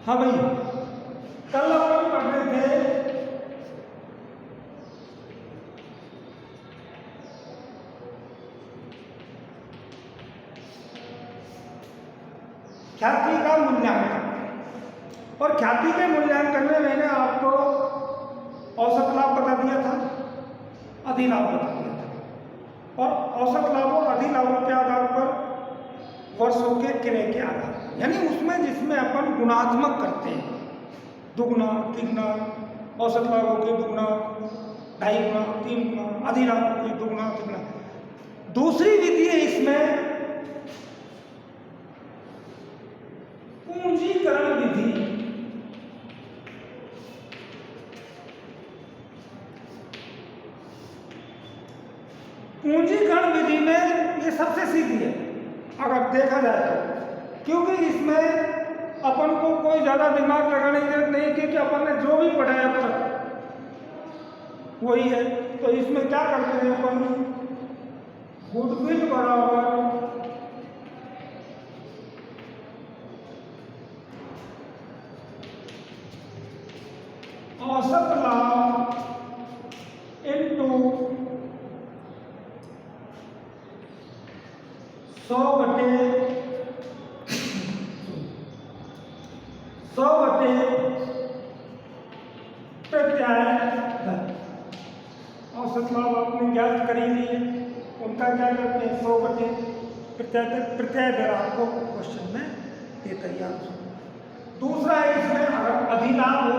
हाँ भाई, कल अपन पढ़ रहे थे ख्याति का मूल्यांकन, और ख्याति के मूल्यांकन में मैंने आपको औसत लाभ बता दिया था, अधिलाभ बता दिया था, और औसत लाभ और अधिलाभों के आधार पर वर्षों के क्रय के आधार पर, यानी उसमें जिसमें अपन गुणात्मक करते हैं, दुगुना तिगुना, औसत लाभों के दुगुना, ढाई गुना, 3 गुना, अधिलाभों के दुगुना तिगुना। दूसरी विधि है इसमें पूंजीकरण विधि। पूंजीकरण विधि में ये सबसे सीधी है अगर देखा जाए तो, क्योंकि इसमें अपन को कोई ज्यादा दिमाग लगाने की जरूरत नहीं, क्योंकि अपन ने जो भी पढ़ा है अब तक वही है। तो इसमें क्या करते हैं अपन, गुडविल बराबर औसत लाभ इंटू 100 प्रत्याय धन। औसत लाभ आपने ज्ञात कर ही लिए, उनका क्या करते हैं 100 प्रत्याय दर आपको क्वेश्चन में देता ही आंसर। दूसरा है इसमें अगर अधिलाभ हो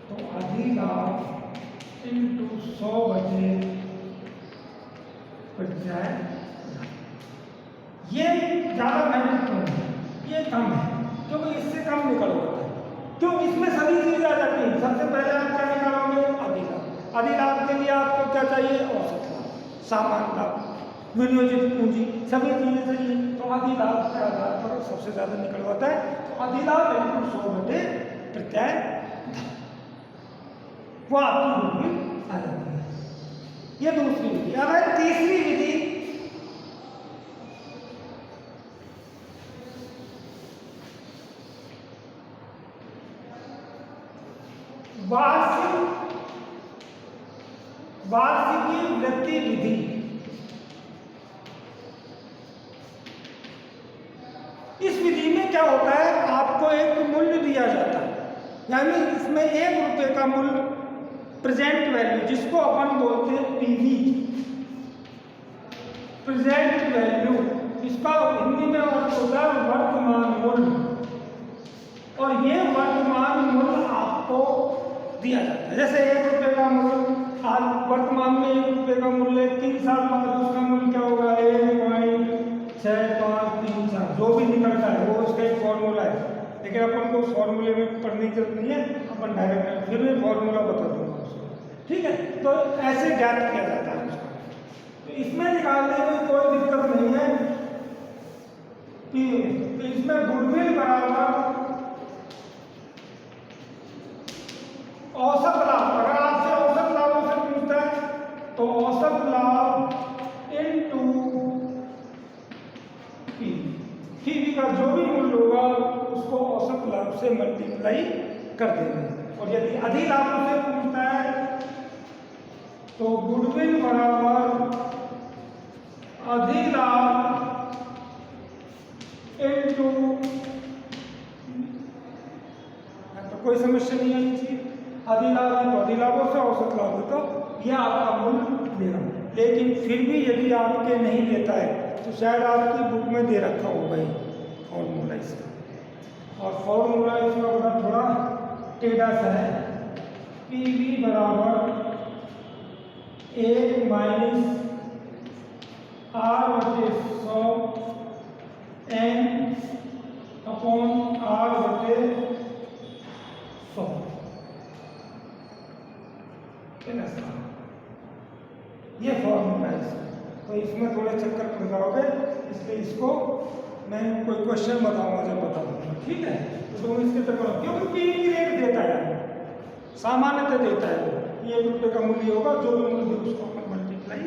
तो अधिलाभ इंटू 100 प्रत्याय। ये ज्यादा महत्वपूर्ण है, ये कम है क्योंकि इससे कम निकल होता है। क्यों, इसमें सभी चीजें आ जाती हैं। सबसे पहले आप क्या निकालोगे, अधिलाभ। अधिलाभ के लिए आपको क्या चाहिए, औसत लाभ, सामान्य लाभ, विनियोजित पूंजी, सभी चीजें चाहिए। तो अधिलाभ के आधार पर सबसे ज्यादा निकलवाता है। तो अधिलाभ इंटू 100 प्रत्याय धन, वो आपकी विधि में आ जाती है। ये दूसरी विधि। अब है तीसरी विधि, वार्षिकी वृद्धि विधि। इस विधि में क्या होता है, आपको एक मूल्य दिया जाता है, यानी इसमें 1 रुपये का मूल्य, प्रेजेंट वैल्यू, जिसको अपन बोलते हैं पीवी, प्रेजेंट वैल्यू, इसका हिंदी में अर्थ होता है वर्तमान मूल्य। और ये वर्तमान मूल्य आपको दिया जाता है। जैसे 1 रुपये का मूल्य आज वर्तमान में 1 रुपये का मूल्य 3 साल बाद उसका मूल्य क्या होगा, 1.6534, जो भी निकलता है वो उसका एक फॉर्मूला है। लेकिन अपन को फॉर्मूले में पढ़ने की जरूरत नहीं है, अपन डायरेक्ट फिर भी फॉर्मूला बता दूंगा उसको, ठीक है। तो ऐसे ज्ञात किया जाता है उसका। तो इसमें निकालने में कोई दिक्कत नहीं है। तो इसमें गुडविल बराबर औसत लाभ। अगर आपसे औसत लाभों से पूछता है तो औसत लाभ इंटू पीवी का जो भी मूल्य होगा उसको औसत लाभ से मल्टीप्लाई कर देंगे। और यदि अधिलाभों से पूछता है तो गुडविल बराबर अधिलाभ इंटू, तो कोई समस्या नहीं आनी चाहिए। अधिलाभ है तो अधिलाभों से, औसत लाभ है तो यह आपका मूल्य दे रहा है। लेकिन फिर भी यदि आपके नहीं देता है तो शायद आपकी बुक में दे रखा होगा ही फॉर्मूला इसका। और फॉर्मूला इसका बड़ा थोड़ा टेढ़ा सा है। पीवी बराबर 1 minus R/100 N upon R/100। ये फॉर्मूला है इसका। तो इसमें थोड़े चक्कर पड़ जाओगे, इसलिए इसको मैं कोई क्वेश्चन बताऊंगा जब बता दूंगा, ठीक है। तो तुम इसके चक्कर, क्योंकि पीवी रेट देता है, सामान्यतः देता है वो, 1 रुपये का मूल्य होगा, जो भी मूल्य उसको अपन मल्टीप्लाई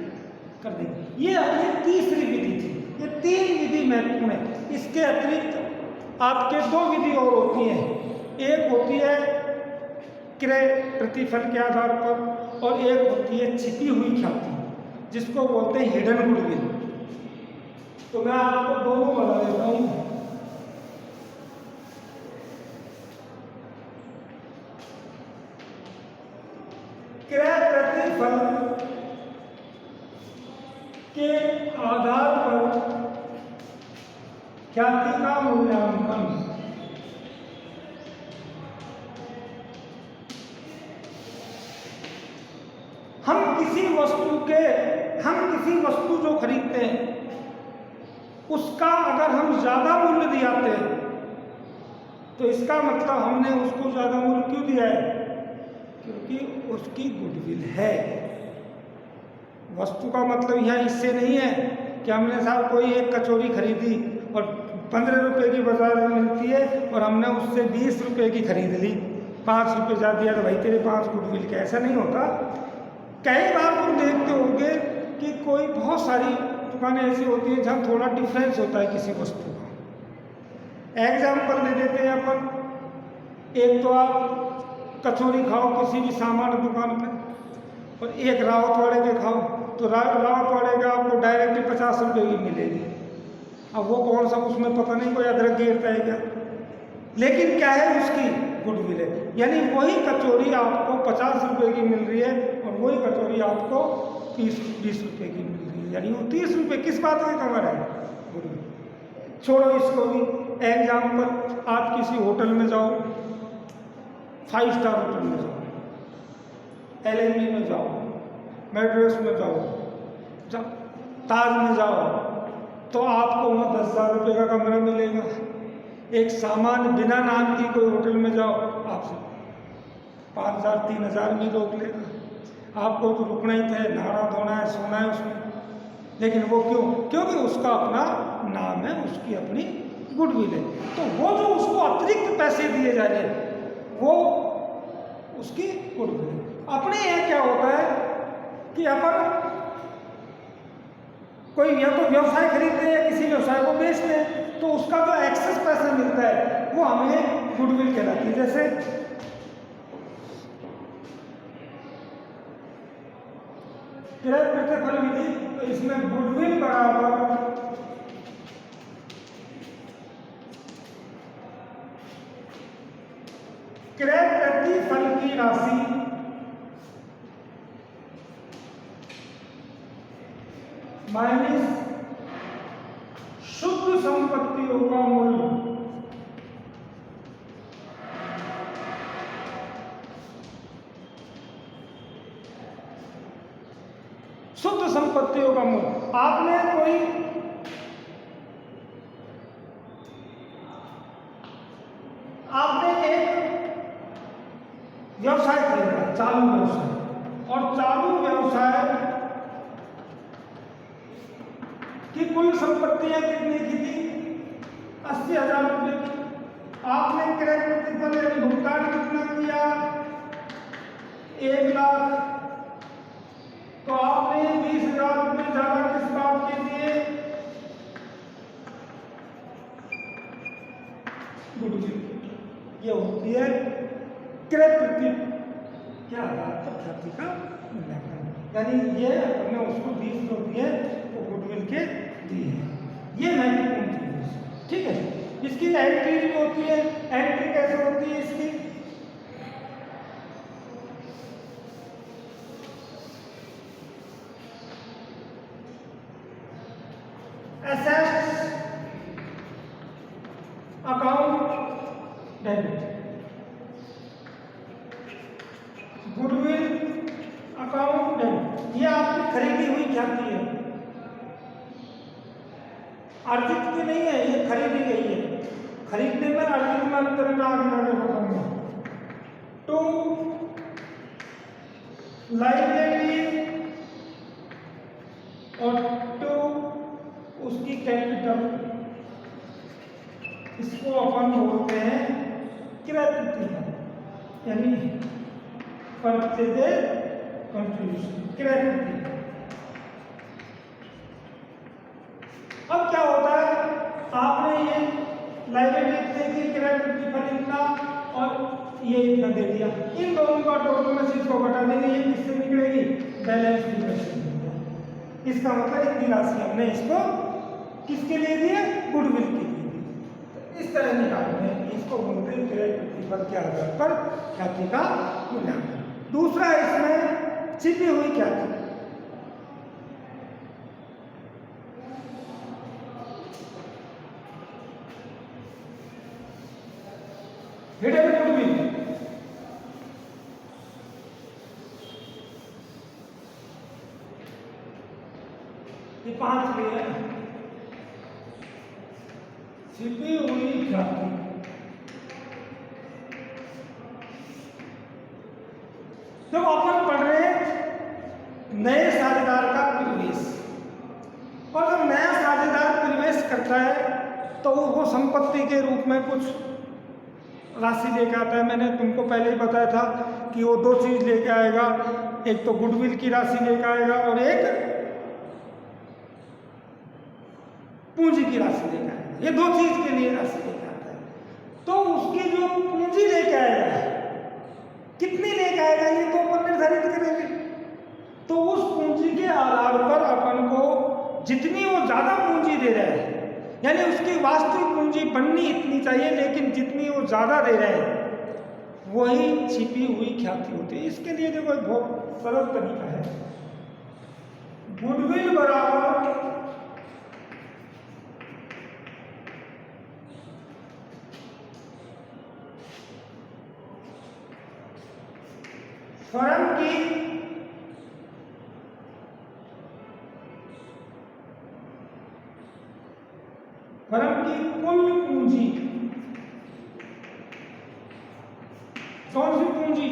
कर देंगे। ये अपनी तीसरी विधि थी। ये 3 विधि महत्वपूर्ण है। इसके अतिरिक्त आपके दो विधि और होती हैं, एक होती है क्रय प्रतिफल के आधार पर और एक होती है छिपी हुई ख्याति, जिसको बोलते हैं हिडन गुडविल। तो मैं आपको दोनों बता देता हूँ। क्रय प्रतिफल के आधार पर ख्याति का मूल्यांकन। हम किसी वस्तु जो खरीदते हैं उसका अगर हम ज्यादा मूल्य दियाते हैं तो इसका मतलब हमने उसको ज्यादा मूल्य क्यों दिया है? क्योंकि उसकी गुडविल है। वस्तु का मतलब यहाँ इससे नहीं है कि हमने साहब कोई एक कचौरी खरीदी और 15 रुपए की बाजार में मिलती है और हमने उससे 20 रुपए की खरीद ली, 5 रुपए ज़्यादा दिया तो भाई तेरे 5 गुडविल के। ऐसा नहीं होता। कई बार तुम देखते होंगे कि कोई बहुत सारी दुकानें ऐसी होती हैं जहाँ थोड़ा डिफरेंस होता है किसी वस्तु का। एग्जाम्पल ले देते हैं अपन, एक तो आप कचौरी खाओ किसी भी सामान दुकान में और एक रावत वाले के खाओ तो रावत वाले का आपको डायरेक्टली 50 रुपये की मिलेगी। अब वो कौन सा, उसमें पता नहीं कोई अदरक गिरता है क्या, लेकिन क्या है उसकी गुडविल है। यानी वही कचौरी आपको 50 रुपये की मिल रही है और वही कचौरी आपको 30-20 रुपये की मिल रही है। यानी वो 30 रुपये किस बात में कवर है? गुडविल। छोड़ो इसको भी। एग्जाम्पल, आप किसी होटल में जाओ, 5 स्टार होटल में जाओ, LNB में जाओ, मैड्रास में जाओ, ताज में जाओ, तो आपको वहाँ 10,000 रुपये का कमरा मिलेगा। एक सामान बिना नाम की कोई होटल में जाओ, आपसे 5,000 3,000 में रोक लेगा। आपको तो रुकना ही है, नहाना धोना है, सोना है उसमें। लेकिन वो क्यों? क्योंकि उसका अपना नाम है, उसकी अपनी गुडविल है। तो वो जो उसको अतिरिक्त पैसे दिए जा रहे हैं वो उसकी गुडविल है। अपने यहाँ क्या होता है कि अपन कोई या तो व्यवसाय खरीदते हैं या किसी व्यवसाय को बेचते हैं तो उसका जो एक्सेस पैसा मिलता है वो हमें गुडविल कहलाती है। जैसे क्रय प्रतिफल विधि, तो इसमें गुडविल बराबर क्रय प्रतिफल की राशि माइनस शुद्ध संपत्तियों का मूल्य शुद्ध संपत्तियों का मूल्य। आपने एक व्यवसाय खरीदा, चालू व्यवसाय, और चालू व्यवसाय की कुल संपत्तियां कितनी की थी? 80,000 रुपये की। आपने क्रय प्रतिफल यानी भुगतान कितना किया? 1 लाख। तो आपने 20,000 रुपये ज्यादा किस बात के दिए? गुडविल। ये होती है क्रय प्रतिफल क्या आधार पर ख्याति का मूल्यांकन। यानी ये हमने उसको 20 जो दिए वो गुडविल के दिए हैं। ये महत्वपूर्ण चीज है, ठीक है। इसकी एंट्री भी होती है। एंट्री कैसे होती है इसकी? Assets account debit, goodwill account debit. ये आपकी खरीदी हुई ख्याति है, अर्जित की नहीं है, ये खरीदी गई है। खरीदने में अर्जित में अंतर में आगे बताऊंगा। टू लाइबिलिटी और टू उसकी कैपिटल, इसको अपन बोलते हैं क्रय प्रतिफल यानी परचेज कंट्रीब्यूशन, क्रय प्रतिफल। अब क्या होता है, आपने ये लाइबिलिटी कहते हैं कि क्रय प्रतिफल इतना और ये इतना दे दिया, इन दोनों का टोटल में से इसको घटा देंगे, ये किससे निकलेगी, बैलेंस शीट में से निकलेगी। इसका मतलब इतनी राशि हमने इसको किसके लिए दिए, गुडविल के लिए दी। तो इस तरह निकालते हैं, इसको बोलते हैं क्रय प्रतिफल के आधार पर ख्याति का मूल्यांकन। दूसरा इसमें छिपी हुई ख्याति, हिडन गुडविल। ये 5 लिए छिपी हुई ख्याति। जब अपन पढ़ रहे नए साझेदार का प्रवेश, और जब नया साझेदार प्रवेश करता है तो वो संपत्ति के रूप में कुछ राशि लेके आता है। मैंने तुमको पहले ही बताया था कि वो 2 चीज लेके आएगा, एक तो गुडविल की राशि लेके आएगा और एक पूंजी की राशि लेके आएगा। ये 2 चीज के लिए राशि लेके आता है। तो उसकी जो पूंजी लेके आएगा, कितनी लेके आएगा ये तो अपन निर्धारित करेंगे। तो उस पूंजी के आधार पर अपन को जितनी वो ज्यादा पूंजी दे रहा है, यानी उसकी वास्तविक पूंजी बननी इतनी चाहिए, लेकिन जितनी वो ज्यादा दे रहे हैं वही छिपी हुई ख्याति होती है। इसके लिए देखो एक बहुत सरल तरीका है, गुडविल बराबर फर्म की कुल पूंजी। कौन सी पूंजी,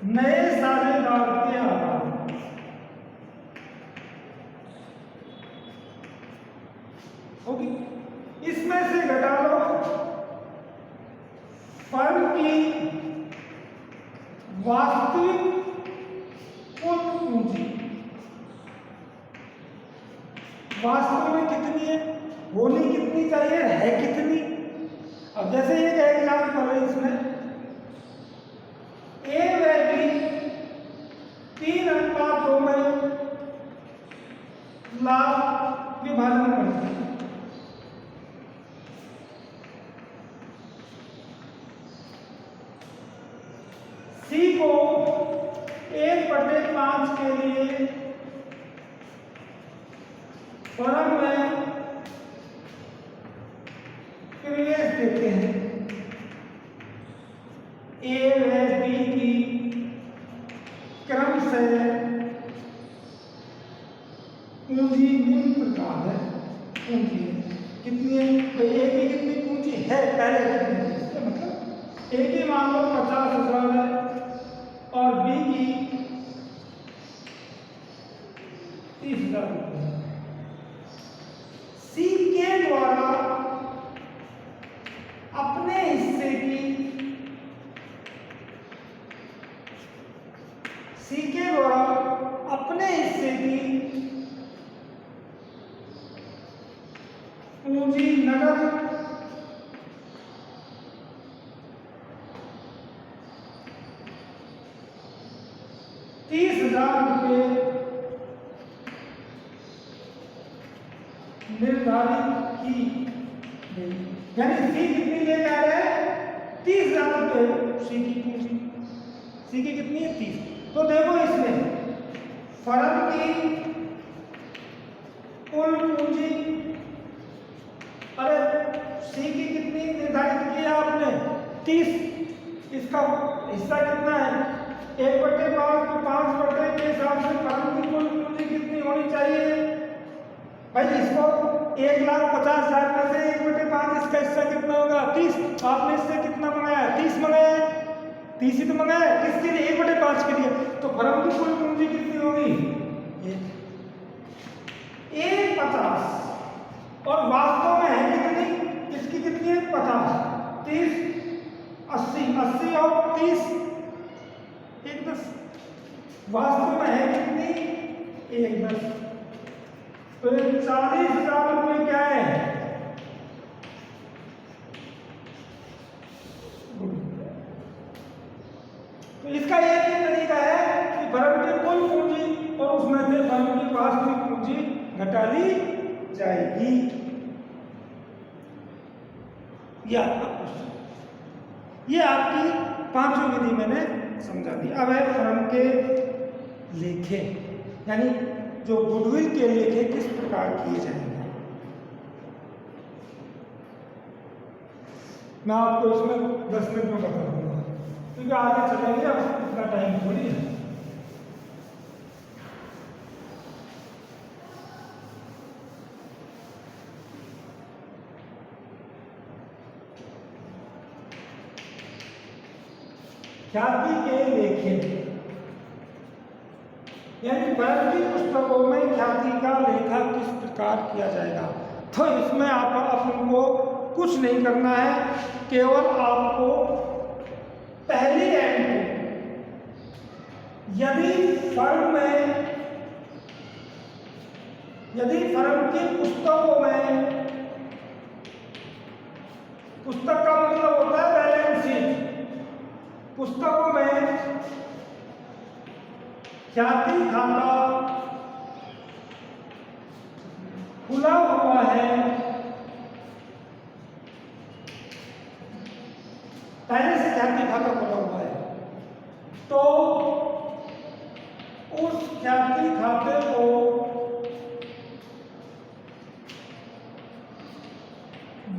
नए साझेदार के आधार होगी। इसमें से घटा लो फर्म की वास्तविक कुल पूंजी। वास्तव में कितनी है, होनी कितनी चाहिए, है कितनी। अब जैसे एक एग्जाम्पल है इसमें, ए व बी 3:2 में लाभ विभाजन करते हैं। सी को 1/5 के लिए फर्म में प्रवेश देते हैं। ए व बी की क्रम से पूंजी निम्न प्रकार है। पूंजी कितनी है, तो ए की कितनी पूंजी है, पहले कितनी थी, इसका मतलब ए की मान लो 50,000 है और बी की 30,000 रुपये है। सी के द्वारा अपने हिस्से की, सी के द्वारा अपने हिस्से की पूंजी नगद 30,000 रुपये निर्धारित की गई। यानी सी कितनी लेके आ रहे हैं, 30,000 रुपये सी की पूंजी। सी की कितनी है, 30। तो देखो इसमें फर्म की कुल पूंजी, अरे सी की कितनी निर्धारित की है आपने, 30। इसका हिस्सा कितना है, 1/5, तो 5 के हिसाब से फर्म की कुल पूंजी कितनी होनी चाहिए भाई। इसको 1,50,000 में से 1/5 इसका हिस्सा कितना होगा, 30। आपने इससे कितना मंगाया, 30 मंगाया, 30 ही तो मंगाया, किसके लिए, 1/5 के लिए। तो फर्म की कुल पूंजी कितनी होगी, 1,50। और वास्तव में है कितनी, इसकी कितनी है, 50, 30, 80 और 30 1,10। वास्तव में है कितनी, 1,10। तो ये 40,000 रुपये क्या है? तो इसका एक ही तरीका है कि फर्म की कुल पूंजी और उसमें से फर्म की वास्तविक पूंजी घटा ली जाएगी। ये आपकी पांचों विधि मैंने समझा दी। अब है फर्म के लेखे, यानी जो गुडविल के लेखे किस प्रकार किए जाएंगे। मैं आपको इसमें 10 मिनट में बता दूंगा, क्योंकि आगे चलेंगे, अब इतना टाइम थोड़ी है। ख्याति के लेखे, यानी फर्म की पुस्तकों में ख्याति का लेखा किस प्रकार किया जाएगा। तो इसमें आप अपन को कुछ नहीं करना है, केवल आपको पहली एंट्री, यदि फर्म की पुस्तकों में, पुस्तक का मतलब होता है बैलेंस शीट, पुस्तकों में ख्याति खाता खुला हुआ है, पहले से ख्याति खाता खुला हुआ है, तो उस ख्याति खाते को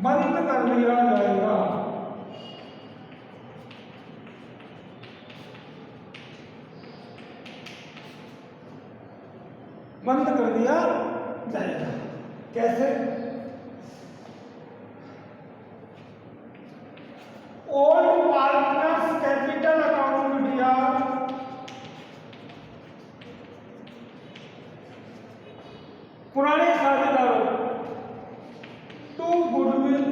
बंद कर दिया जाएगा। बंद कर दिया जाएगा। कैसे? ओल्ड पार्टनर्स कैपिटल अकाउंट या पुराने साझेदारों टू गुडविल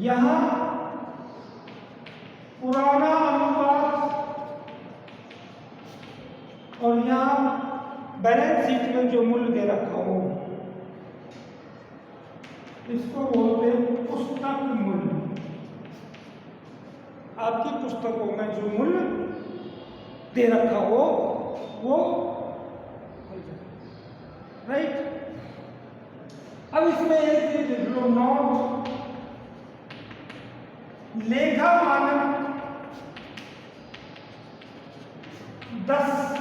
यहां पुराना और यहाँ बैलेंस शीट में जो मूल्य दे रखा हो, इसको बोलते हैं पुस्तक मूल्य। आपकी पुस्तकों में जो मूल्य दे रखा हो वो, राइट। अब इसमें एक चीज नोट, लेखा मानक 10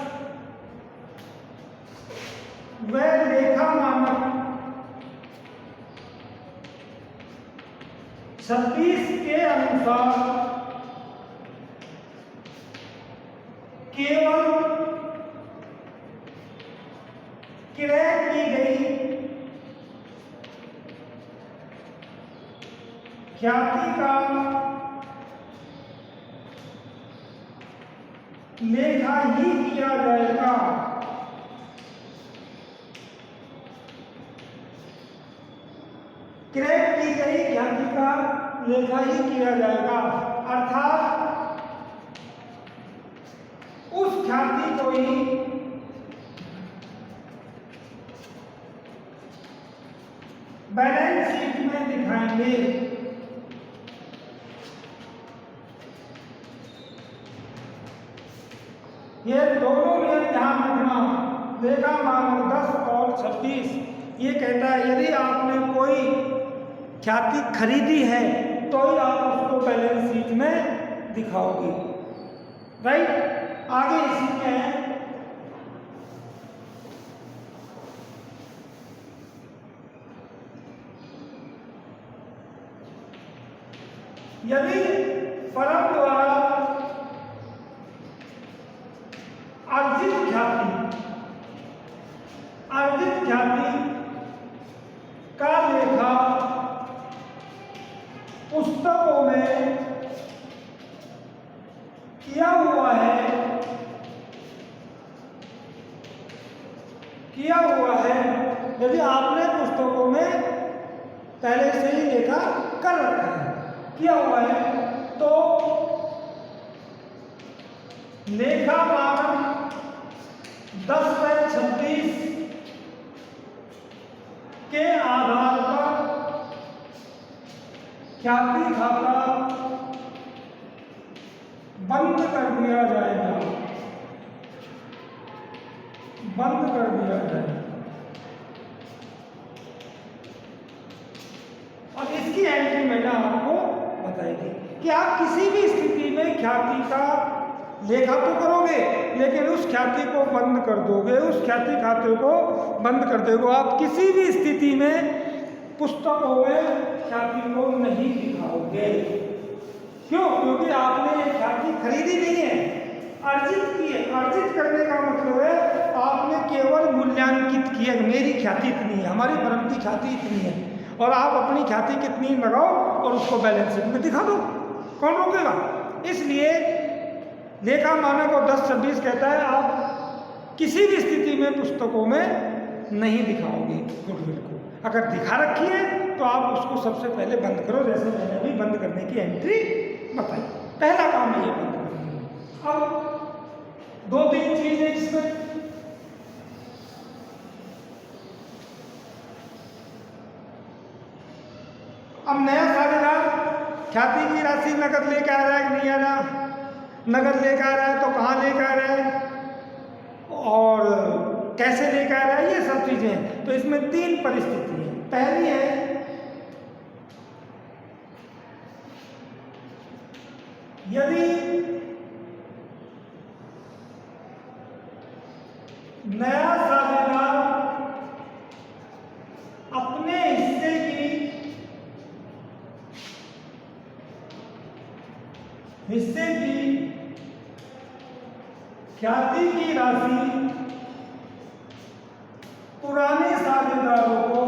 वह लेखा मानक 26 के अनुसार केवल क्रय की गई ख्याति का लेखा ही किया जाएगा। क्रय की गई ख्याति का लेखा ही किया जाएगा, अर्थात उस ख्याति को ही बैलेंस शीट में दिखाएंगे। ये दोनों नियम ध्यान रखना, लेखा मानक 10 और 26 ये कहता है यदि आपने कोई ख्याति खरीदी है तो ही आप उसको बैलेंस शीट में दिखाओगे, राइट। आगे इसी में है यदि फर्म द्वारा अर्जित ख्याति का लेखा पुस्तकों में किया हुआ है, यदि आपने पुस्तकों में पहले से ही लेखा कर रखा है, किया हुआ है, तो लेखा मानक 10/26 के आधार पर ख्याति खाता बंद कर दिया जाएगा, बंद कर दिया जाएगा। अब इसकी एंट्री मैंने आपको बताई थी कि आप किसी भी स्थिति में ख्याति का लेखा तो करोगे, लेकिन उस ख्याति को बंद कर दोगे, उस ख्याति खाते को बंद कर दोगे। आप किसी भी स्थिति में पुस्तकों में ख्याति को नहीं दिखाओगे। क्यों? क्योंकि आपने ये ख्याति खरीदी नहीं है, अर्जित की है। अर्जित करने का मतलब है आपने केवल मूल्यांकित किया, मेरी ख्याति इतनी है, हमारी फर्म की ख्याति इतनी है, और आप अपनी ख्याति कितनी लगाओ और उसको बैलेंस शीट में दिखा दो, कौन रोकेगा? इसलिए लेखा मानक और 10/26 कहता है आप किसी भी स्थिति में पुस्तकों में नहीं दिखाओगे गुडविल को। अगर दिखा रखी है तो आप उसको सबसे पहले बंद करो, जैसे मैंने भी बंद करने की एंट्री बताई। पहला काम है ये बंद करना। अब 2-3 चीजें इसमें, अब नया साझेदार ख्याति की राशि नकद लेकर आ रहा है कि नहीं आ रहा, नगद लेकर आ रहा है तो कहाँ लेकर आ रहा है और कैसे लेकर आ रहा है, ये सब चीजें हैं। तो इसमें 3 परिस्थिति है। पहली है यदि नया साझेदार अपने हिस्से की ख्याति की राशि पुराने साझेदारों को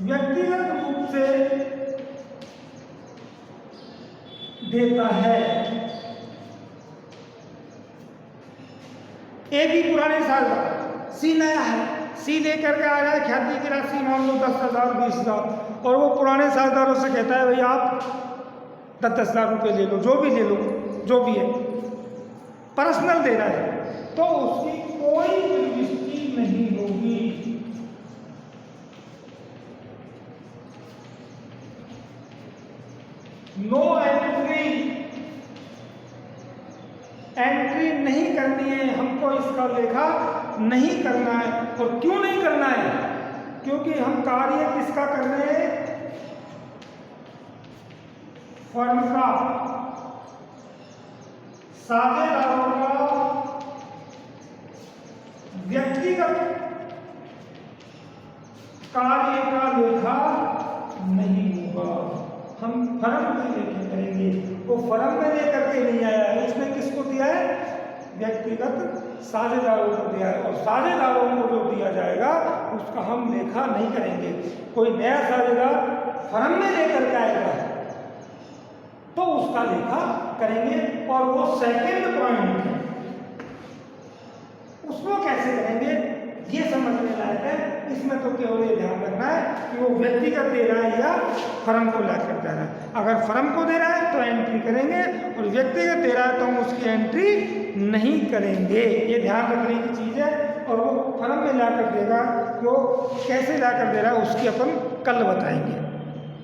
व्यक्तिगत रूप से देता है। ए भी पुराने साझेदार, सी नया है, सी लेकर के आ रहा है ख्याति की राशि मान लो 10,000 20,000, और वो पुराने साझेदारों से कहता है भाई आप 10,000 रुपये ले लो, जो भी ले लो, जो भी है, पर्सनल दे रहा है, तो उसकी कोई प्रविष्टि नहीं होगी। नो एंट्री नहीं करनी है, हमको इसका लेखा नहीं करना है। और क्यों नहीं करना है? क्योंकि हम कार्य किसका कर रहे हैं? फर्म का, साझेदारों का व्यक्तिगत कार्य का लेखा नहीं होगा। हम फर्म में लेके करेंगे। वो फर्म में लेकर के नहीं आया है, उसने किसको दिया है? व्यक्तिगत साझेदारों को दिया है, और साझेदारों को जो दिया जाएगा उसका हम लेखा नहीं करेंगे। कोई नया साझेदार फर्म में लेकर के आएगा तो उसका लेखा करेंगे। और वो सेकंड पॉइंट है, उसको कैसे करेंगे ये समझने लायक है। इसमें तो केवल ये ध्यान रखना है कि वो व्यक्तिगत दे रहा है या फर्म को लाकर दे रहा है। अगर फर्म को दे रहा है तो एंट्री करेंगे, और व्यक्तिगत दे रहा है तो हम उसकी एंट्री नहीं करेंगे। ये ध्यान रखने की चीज़ है। और वो फर्म में लाकर देगा, वो कैसे लाकर दे रहा है उसकी अपन कल बताएंगे।